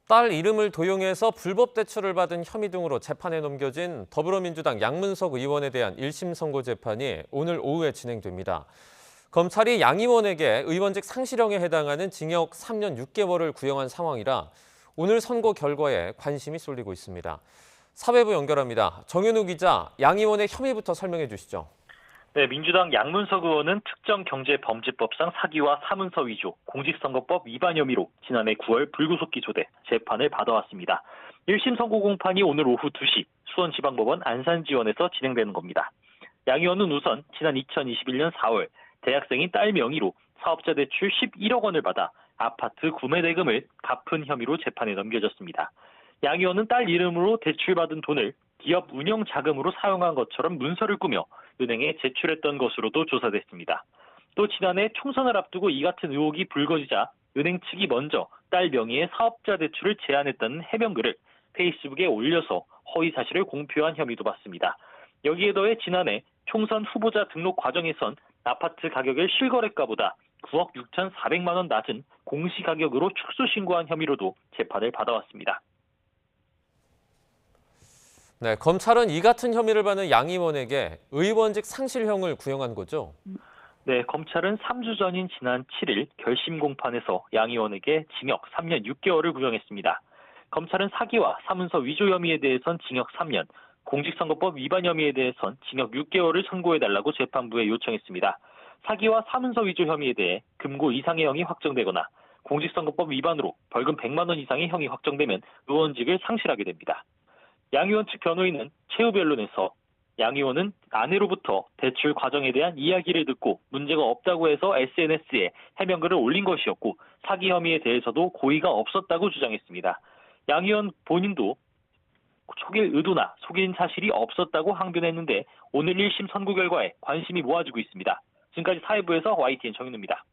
딸 이름을 도용해서 불법 대출을 받은 혐의 등으로 재판에 넘겨진 더불어민주당 양문석 의원에 대한 1심 선고 재판이 오늘 오후에 진행됩니다. 검찰이 양 의원에게 의원직 상실형에 해당하는 징역 3년 6개월을 구형한 상황이라 오늘 선고 결과에 관심이 쏠리고 있습니다. 사회부 연결합니다. 정현우 기자, 양 의원의 혐의부터 설명해 주시죠. 네, 민주당 양문석 의원은 특정경제범죄법상 사기와 사문서 위조, 공직선거법 위반 혐의로 지난해 9월 불구속 기소돼 재판을 받아왔습니다. 1심 선고 공판이 오늘 오후 2시 수원지방법원 안산지원에서 진행되는 겁니다. 양 의원은 우선 지난 2021년 4월 대학생인 딸 명의로 사업자 대출 11억 원을 받아 아파트 구매 대금을 갚은 혐의로 재판에 넘겨졌습니다. 양 의원은 딸 이름으로 대출받은 돈을 기업 운영 자금으로 사용한 것처럼 문서를 꾸며 은행에 제출했던 것으로도 조사됐습니다. 또 지난해 총선을 앞두고 이 같은 의혹이 불거지자 은행 측이 먼저 딸 명의의 사업자 대출을 제안했다는 해명글을 페이스북에 올려서 허위 사실을 공표한 혐의도 받습니다. 여기에 더해 지난해 총선 후보자 등록 과정에선 아파트 가격을 실거래가보다 9억 6,400만 원 낮은 공시가격으로 축소 신고한 혐의로도 재판을 받아왔습니다. 네, 검찰은 이 같은 혐의를 받는 양 의원에게 의원직 상실형을 구형한 거죠? 네, 검찰은 3주 전인 지난 7일 결심 공판에서 양 의원에게 징역 3년 6개월을 구형했습니다. 검찰은 사기와 사문서 위조 혐의에 대해선 징역 3년, 공직선거법 위반 혐의에 대해선 징역 6개월을 선고해달라고 재판부에 요청했습니다. 사기와 사문서 위조 혐의에 대해 금고 이상의 형이 확정되거나 공직선거법 위반으로 벌금 100만 원 이상의 형이 확정되면 의원직을 상실하게 됩니다. 양 의원 측 변호인은 최후 변론에서 양 의원은 아내로부터 대출 과정에 대한 이야기를 듣고 문제가 없다고 해서 SNS에 해명글을 올린 것이었고 사기 혐의에 대해서도 고의가 없었다고 주장했습니다. 양 의원 본인도 속일 의도나 속인 사실이 없었다고 항변했는데 오늘 1심 선고 결과에 관심이 모아지고 있습니다. 지금까지 사회부에서 YTN 정현우입니다.